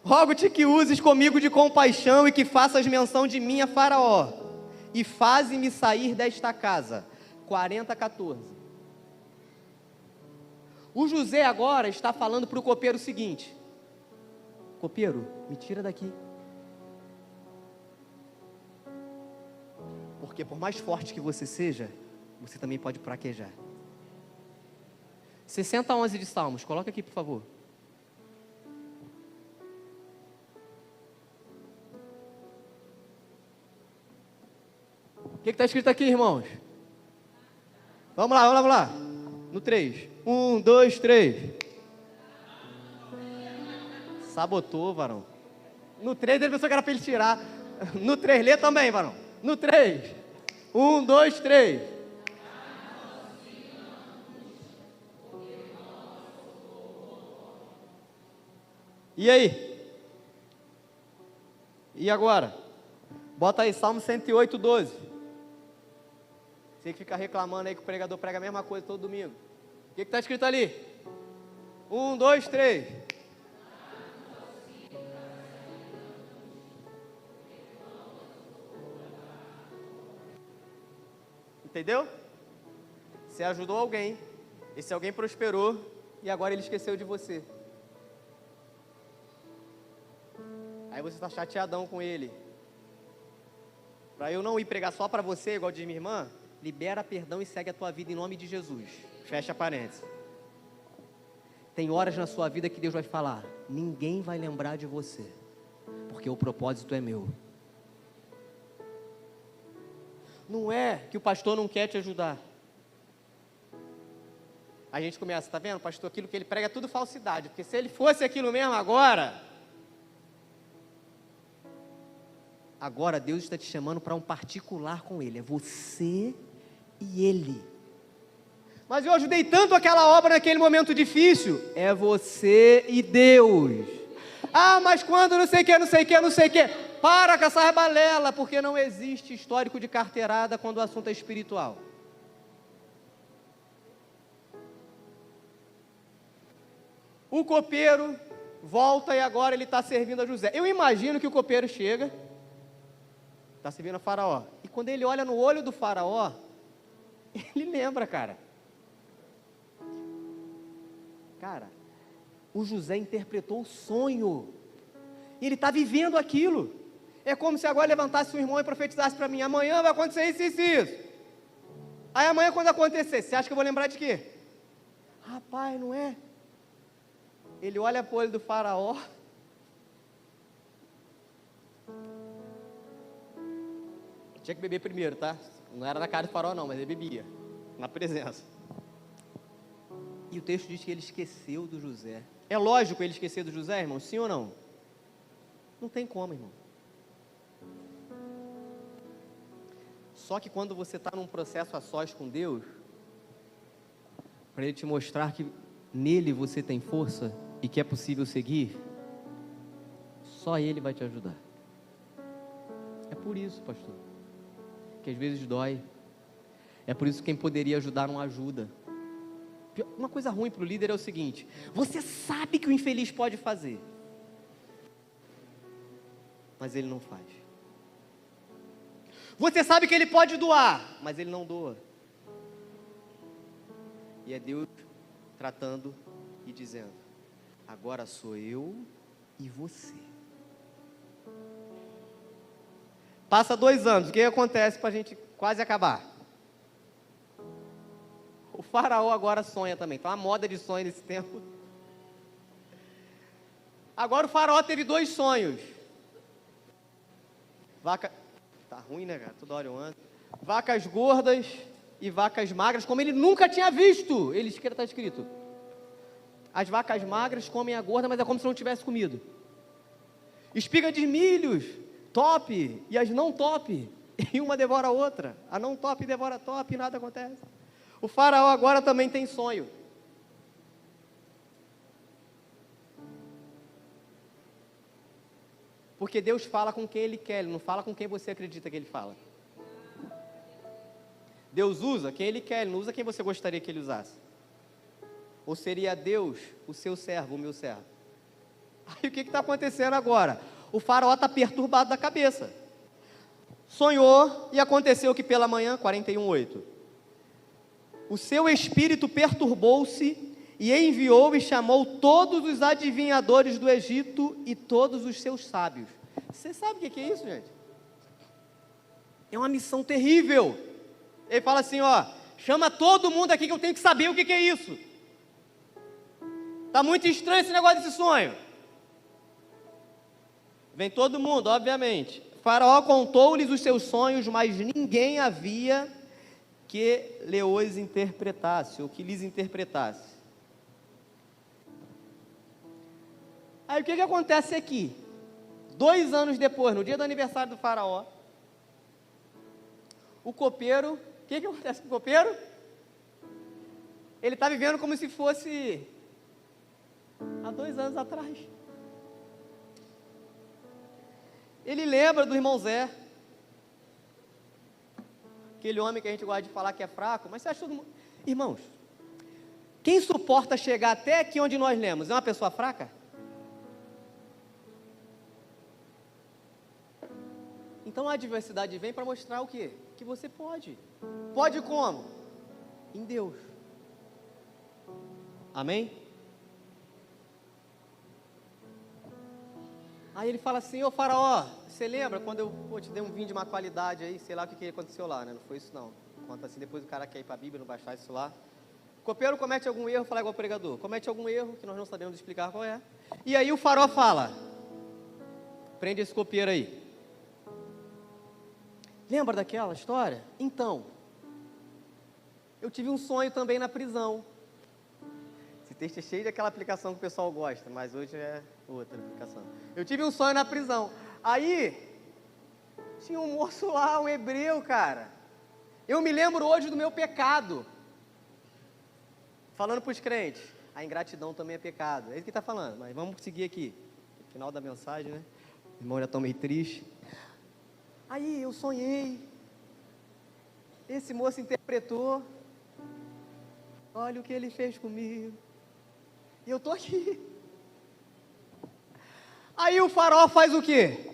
Rogo-te que uses comigo de compaixão e que faças menção de mim a Faraó. E faze-me sair desta casa. 40:14. O José agora está falando para o copeiro o seguinte: copeiro, me tira daqui. Porque por mais forte que você seja, você também pode fraquejar. 60:11 de Salmos, coloca aqui por favor. O que está escrito aqui, irmãos? Vamos lá. No 3. 1, 2, 3. Sabotou, varão. No 3 ele pensou que era para ele tirar. No 3, lê também, varão. No 3. 1, 2, 3. E aí? E agora? Bota aí, Salmo 108, 12. Você que fica reclamando aí que o pregador prega a mesma coisa todo domingo. O que está escrito ali? 1, 2, 3. Entendeu? Você ajudou alguém, esse alguém prosperou e agora ele esqueceu de você. Aí você está chateadão com ele. Para eu não ir pregar só para você, igual diz minha irmã, libera perdão e segue a tua vida em nome de Jesus. Fecha parênteses. Tem horas na sua vida que Deus vai falar, ninguém vai lembrar de você, porque o propósito é meu. Não é que o pastor não quer te ajudar. A gente começa, tá vendo, pastor, aquilo que ele prega é tudo falsidade, porque se ele fosse aquilo mesmo agora Deus está te chamando para um particular com ele, é você e ele. Mas eu ajudei tanto aquela obra naquele momento difícil, é você e Deus. Ah, mas quando não sei o que, para com essa balela, porque não existe histórico de carteirada quando o assunto é espiritual. O copeiro volta e agora ele está servindo a José. Eu imagino que o copeiro chega, está servindo a Faraó, e quando ele olha no olho do Faraó, ele lembra, cara, o José interpretou o sonho, e ele está vivendo aquilo. É como se agora levantasse um irmão e profetizasse para mim, amanhã vai acontecer isso. Aí amanhã quando acontecer, você acha que eu vou lembrar de quê? Rapaz, não é? Ele olha para o olho do Faraó, tinha que beber primeiro, tá? Não era na cara do faraó não, mas ele bebia, na presença. E o texto diz que ele esqueceu do José. É lógico ele esquecer do José, irmão? Sim ou não? Não tem como, irmão. Só que quando você está num processo a sós com Deus, para Ele te mostrar que nele você tem força e que é possível seguir, só Ele vai te ajudar. É por isso, pastor, que às vezes dói. É por isso que quem poderia ajudar não ajuda. Uma coisa ruim para o líder é o seguinte: você sabe que o infeliz pode fazer, mas ele não faz. Você sabe que ele pode doar, mas ele não doa. E é Deus tratando e dizendo: agora sou eu e você. Passa 2 anos, o que acontece para a gente quase acabar? O faraó agora sonha também, tá uma moda de sonho nesse tempo. Agora o faraó teve 2 sonhos. Tá ruim, né, cara? Toda hora eu ando. Vacas gordas e vacas magras, como ele nunca tinha visto. Ele está escrito: as vacas magras comem a gorda, mas é como se não tivesse comido. Espiga de milhos, top, e as não top, e uma devora a outra. A não top devora a top e nada acontece. O faraó agora também tem sonho. Porque Deus fala com quem Ele quer, Ele não fala com quem você acredita que Ele fala. Deus usa quem Ele quer, Ele não usa quem você gostaria que Ele usasse. Ou seria Deus o seu servo, o meu servo? Aí o que está acontecendo agora? O faraó está perturbado da cabeça. Sonhou e aconteceu que pela manhã, 41:8, o seu espírito perturbou-se e enviou e chamou todos os adivinhadores do Egito e todos os seus sábios. Você sabe o que é isso, gente? É uma missão terrível. Ele fala assim, ó: chama todo mundo aqui que eu tenho que saber o que é isso. Está muito estranho esse negócio desse sonho. Vem todo mundo, obviamente. Faraó contou-lhes os seus sonhos, mas ninguém havia que lhes interpretasse, ou que lhes interpretasse. Aí o que acontece aqui? 2 anos depois, no dia do aniversário do faraó, o copeiro, o que acontece com o copeiro? Ele está vivendo como se fosse há 2 anos atrás. Ele lembra do irmão Zé, aquele homem que a gente gosta de falar que é fraco, mas você acha todo mundo... Irmãos, quem suporta chegar até aqui onde nós lemos, é uma pessoa fraca? Então a adversidade vem para mostrar o quê? Que você pode. Pode como? Em Deus. Amém? Aí ele fala assim: ô faraó, você lembra quando eu te dei um vinho de má qualidade aí, sei lá o que aconteceu lá, né? Não foi isso não. Conta assim, depois o cara quer ir para a Bíblia, não baixar isso lá. O copeiro comete algum erro, fala igual o pregador, comete algum erro, que nós não sabemos explicar qual é. E aí o faraó fala: prende esse copeiro aí. Lembra daquela história? Então, eu tive um sonho também na prisão. Esse texto é cheio daquela aplicação que o pessoal gosta, mas hoje é outra aplicação. Eu tive um sonho na prisão. Aí, tinha um moço lá, um hebreu, cara. Eu me lembro hoje do meu pecado. Falando para os crentes, a ingratidão também é pecado. É isso que está falando, mas vamos seguir aqui. Final da mensagem, né? O irmão já está meio triste. Aí eu sonhei. Esse moço interpretou. Olha o que ele fez comigo. E eu estou aqui. Aí o faraó faz o quê?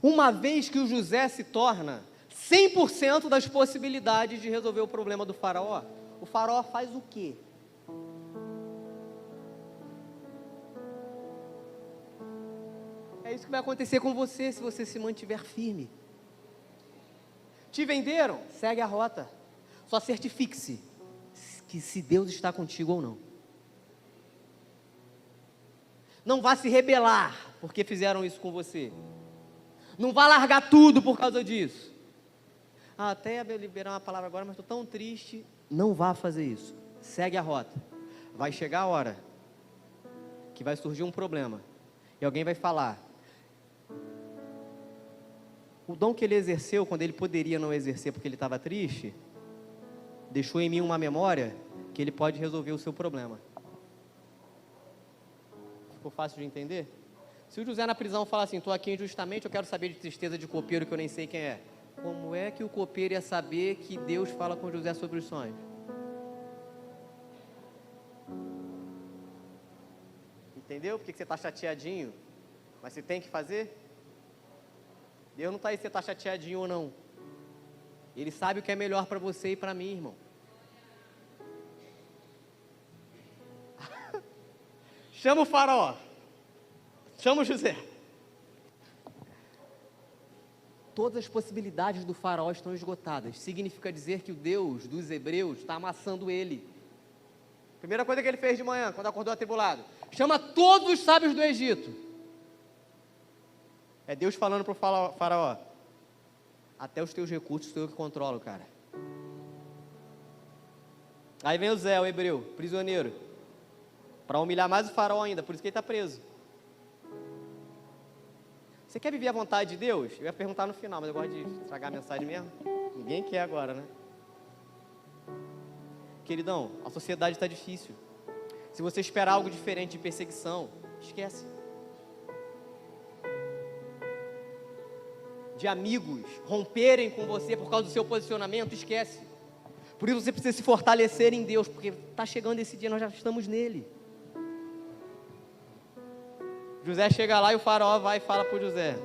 Uma vez que o José se torna 100% das possibilidades de resolver o problema do faraó, o faraó faz o quê? É isso que vai acontecer com você se você se mantiver firme. Te venderam? Segue a rota. Só certifique-se que se Deus está contigo ou não. Não vá se rebelar porque fizeram isso com você. Não vá largar tudo por causa disso. até ia liberar uma palavra agora, mas estou tão triste. Não vá fazer isso. Segue a rota. Vai chegar a hora que vai surgir um problema. E alguém vai falar. O dom que ele exerceu, quando ele poderia não exercer porque ele estava triste, deixou em mim uma memória que ele pode resolver o seu problema. Ficou fácil de entender? Se o José na prisão fala assim, estou aqui injustamente, eu quero saber de tristeza de copeiro que eu nem sei quem é. Como é que o copeiro ia saber que Deus fala com José sobre os sonhos? Entendeu? Por que você está chateadinho? Mas você tem que fazer? Deus não está aí se você está chateadinho ou não. Ele sabe o que é melhor para você e para mim, irmão. Chama o faraó. Chama o José. Todas as possibilidades do faraó estão esgotadas. Significa dizer que o Deus dos hebreus está amassando ele. Primeira coisa que ele fez de manhã, quando acordou atribulado. Chama todos os sábios do Egito. É Deus falando para o faraó. Até os teus recursos sou eu que controlo, cara. Aí vem o Zé, o hebreu, prisioneiro. Para humilhar mais o faraó ainda, por isso que ele está preso. Você quer viver a vontade de Deus? Eu ia perguntar no final, mas eu gosto de estragar a mensagem mesmo. Ninguém quer agora, né? Queridão, a sociedade está difícil. Se você esperar algo diferente de perseguição, esquece. De amigos romperem com você por causa do seu posicionamento, esquece. Por isso você precisa se fortalecer em Deus, porque está chegando esse dia, nós já estamos nele. José chega lá e o faraó vai e fala para o José.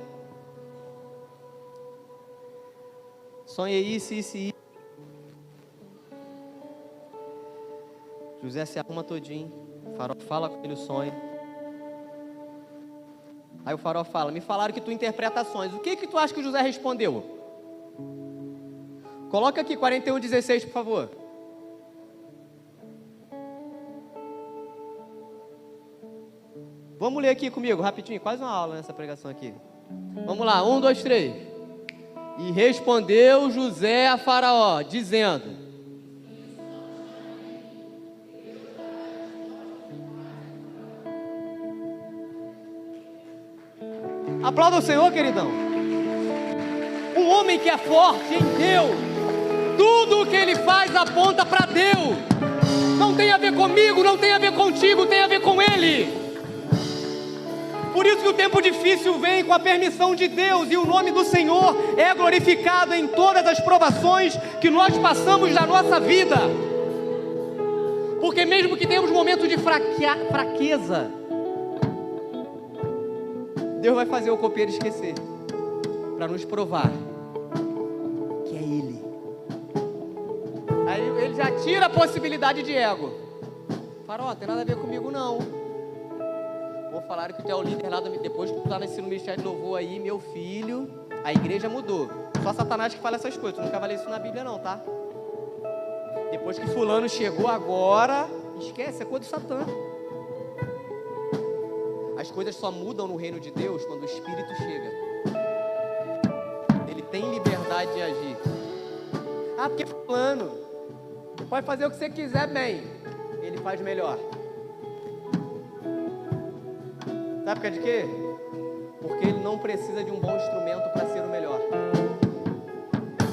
Sonhei isso, isso e isso. José se arruma todinho. O faraó fala com ele o sonho. Aí o faraó fala, me falaram que tu interpreta sonhos. O que tu acha que o José respondeu? Coloca aqui 41:16, por favor. Vamos ler aqui comigo, rapidinho, quase uma aula nessa pregação aqui. Vamos lá, 1, 2, 3. E respondeu José a faraó, dizendo... Aplauda o Senhor, queridão. Um homem que é forte em Deus, tudo o que ele faz aponta para Deus. Não tem a ver comigo, não tem a ver contigo, tem a ver com Ele. Por isso que o tempo difícil vem com a permissão de Deus e o nome do Senhor é glorificado em todas as provações que nós passamos na nossa vida. Porque mesmo que tenhamos momentos de fraqueza, Deus vai fazer o copeiro esquecer, para nos provar que é Ele. Aí ele já tira a possibilidade de ego. Faraó, tem nada a ver comigo não. Vou falar que tu é o líder lá, depois que tu está nesse ministério de louvor aí, meu filho, a igreja mudou. Só Satanás que fala essas coisas, eu nunca falei isso na Bíblia não, tá? Depois que fulano chegou agora, esquece, é coisa do Satã. As coisas só mudam no reino de Deus quando o Espírito chega. Ele tem liberdade de agir. Ah, porque fulano, você pode fazer o que você quiser bem, ele faz melhor. Sabe por causa de quê? Porque ele não precisa de um bom instrumento para ser o melhor.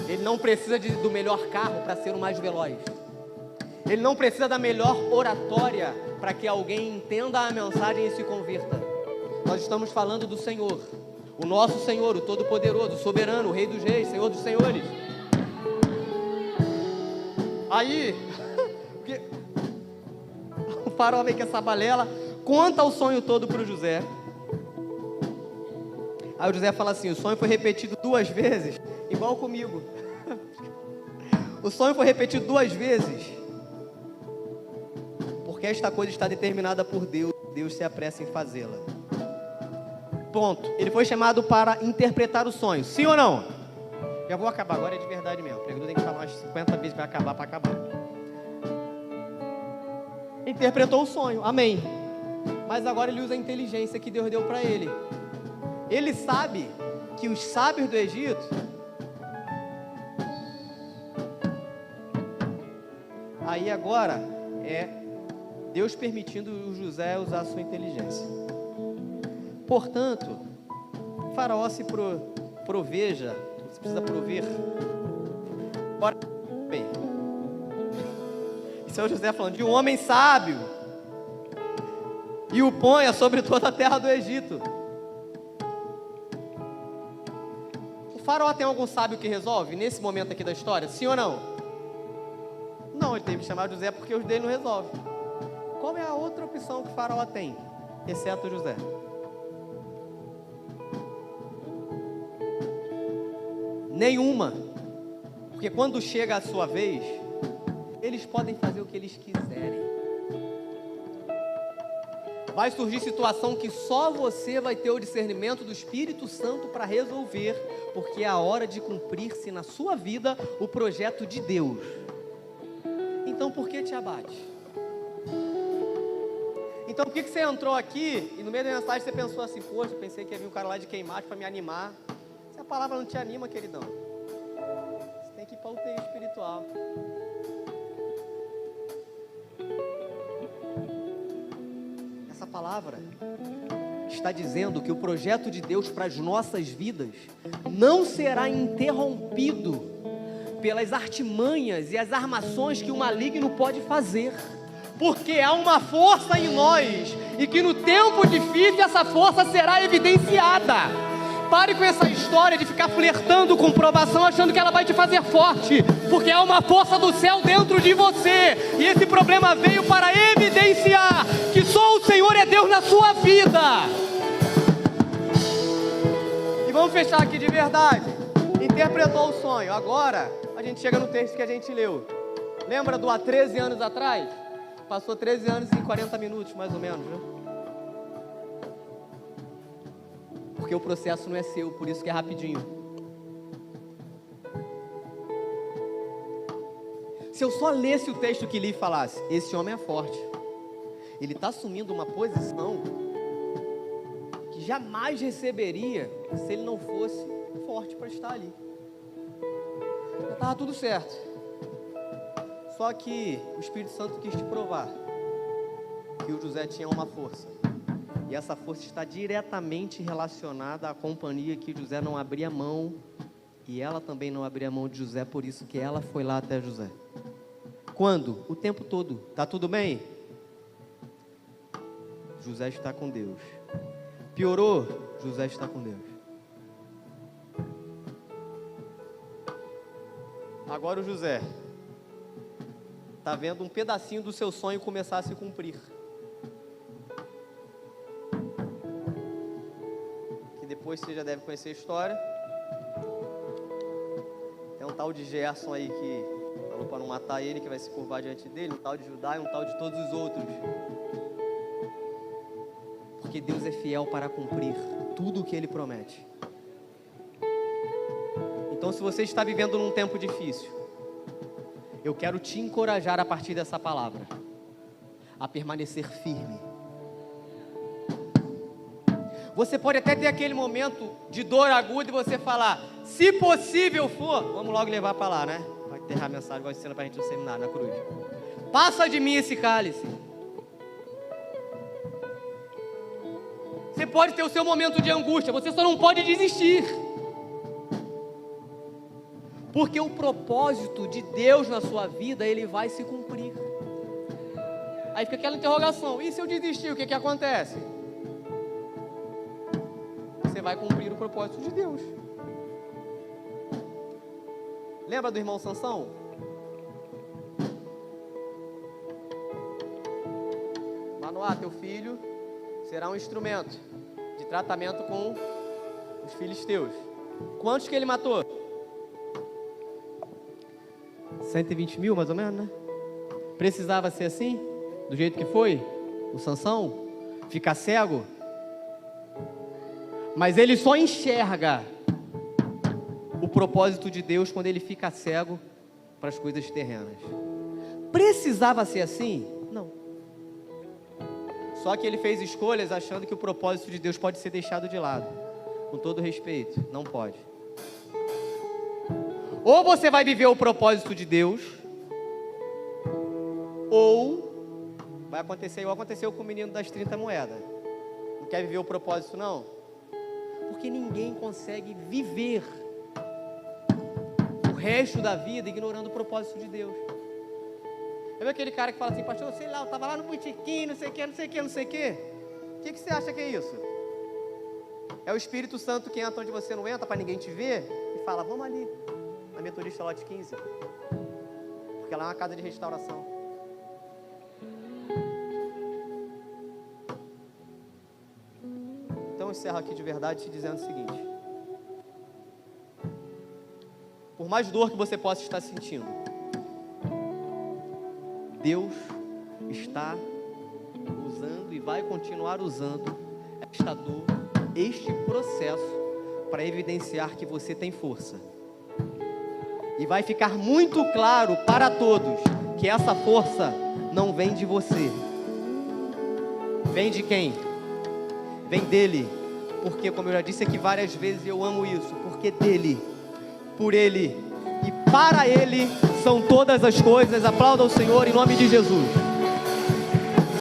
Ele não precisa do melhor carro para ser o mais veloz. Ele não precisa da melhor oratória para que alguém entenda a mensagem e se converta. Nós estamos falando do Senhor, o nosso Senhor, o Todo-Poderoso, o Soberano, o Rei dos Reis, Senhor dos Senhores. Aí, o faraó vem com essa balela, conta o sonho todo para o José. Aí o José fala assim, o sonho foi repetido 2 vezes, igual comigo. O sonho foi repetido 2 vezes, porque esta coisa está determinada por Deus, Deus se apressa em fazê-la. Ponto. Ele foi chamado para interpretar o sonho, sim ou não? Já vou acabar, agora é de verdade mesmo. O pregador tem que falar umas 50 vezes para acabar, Interpretou o sonho, amém. Mas agora ele usa a inteligência que Deus deu para ele. Ele sabe que os sábios do Egito Aí agora é Deus permitindo o José usar a sua inteligência. Portanto, Faraó se proveja, você precisa prover. Ora, bem, isso é o José falando de um homem sábio, e o ponha sobre toda a terra do Egito. O Faraó tem algum sábio que resolve nesse momento aqui da história? Sim ou não? Não, ele teve que chamar José porque os dele não resolvem. Qual é a outra opção que o Faraó tem, exceto José? Nenhuma. Porque quando chega a sua vez, eles podem fazer o que eles quiserem. Vai surgir situação que só você vai ter o discernimento do Espírito Santo para resolver, porque é a hora de cumprir-se na sua vida o projeto de Deus. Então por que te abate? Então por que você entrou aqui e no meio da mensagem você pensou assim, poxa, pensei que ia vir um cara lá de Queimados para me animar. Se a palavra não te anima, queridão, você tem que ir para o UTI espiritual. Essa palavra está dizendo que o projeto de Deus para as nossas vidas não será interrompido pelas artimanhas e as armações que o maligno pode fazer, porque há uma força em nós e que no tempo difícil essa força será evidenciada. Pare com essa história de ficar flertando com provação achando que ela vai te fazer forte, porque há uma força do céu dentro de você, e esse problema veio para evidenciar que só o Senhor é Deus na sua vida. E vamos fechar aqui de verdade. Interpretou o sonho. Agora a gente chega no texto que a gente leu. Lembra do há 13 anos atrás? Passou 13 anos e 40 minutos mais ou menos, né? Porque o processo não é seu, por isso que é rapidinho. Se eu só lesse o texto que li e falasse, esse homem é forte, ele está assumindo uma posição que jamais receberia se ele não fosse forte para estar ali. Já estava tudo certo. Só que o Espírito Santo quis te provar que o José tinha uma força. E essa força está diretamente relacionada à companhia que José não abria mão. E ela também não abria mão de José, por isso que ela foi lá até José. Quando? O tempo todo. Tá tudo bem? José está com Deus. Piorou? José está com Deus. Agora o José está vendo um pedacinho do seu sonho começar a se cumprir. Que depois você já deve conhecer a história. Tem um tal de Gerson aí que falou para não matar ele, que vai se curvar diante dele. Um tal de Judá e um tal de todos os outros. Porque Deus é fiel para cumprir tudo o que Ele promete. Então, se você está vivendo num tempo difícil, eu quero te encorajar a partir dessa palavra, a permanecer firme. Você pode até ter aquele momento de dor aguda e você falar, se possível for, vamos logo levar para lá, né? Vai enterrar a mensagem, vai ensinar para a gente no seminário, na cruz. Passa de mim esse cálice. Você pode ter o seu momento de angústia, você só não pode desistir. Porque o propósito de Deus na sua vida, ele vai se cumprir. Aí fica aquela interrogação, e se eu desistir, o que acontece? Você vai cumprir o propósito de Deus. Lembra do irmão Sansão? Manoá, teu filho será um instrumento de tratamento com os filisteus. Quantos que ele matou? 120 mil, mais ou menos, né? Precisava ser assim? Do jeito que foi? O Sansão? Ficar cego? Mas ele só enxerga o propósito de Deus quando ele fica cego para as coisas terrenas. Precisava ser assim? Não. Só que ele fez escolhas achando que o propósito de Deus pode ser deixado de lado. Com todo respeito, não pode. Ou você vai viver o propósito de Deus, Ou vai acontecer igual aconteceu com o menino das 30 moedas. Não quer viver o propósito, não? Porque ninguém consegue viver o resto da vida ignorando o propósito de Deus. Sabe aquele cara que fala assim, pastor, sei lá, eu estava lá no botequim, não sei o que, não sei o que, não sei o que. O que você acha que é isso? É o Espírito Santo que entra onde você não entra, para ninguém te ver, e fala, vamos ali, na Metodista Lote 15. Porque lá é uma casa de restauração. Então eu encerro aqui de verdade te dizendo o seguinte. Por mais dor que você possa estar sentindo, Deus está usando e vai continuar usando esta dor, este processo, para evidenciar que você tem força. E vai ficar muito claro para todos que essa força não vem de você. Vem de quem? Vem dele. Porque, como eu já disse aqui várias vezes, eu amo isso. Porque dele, por ele e para ele são todas as coisas. Aplauda o Senhor em nome de Jesus.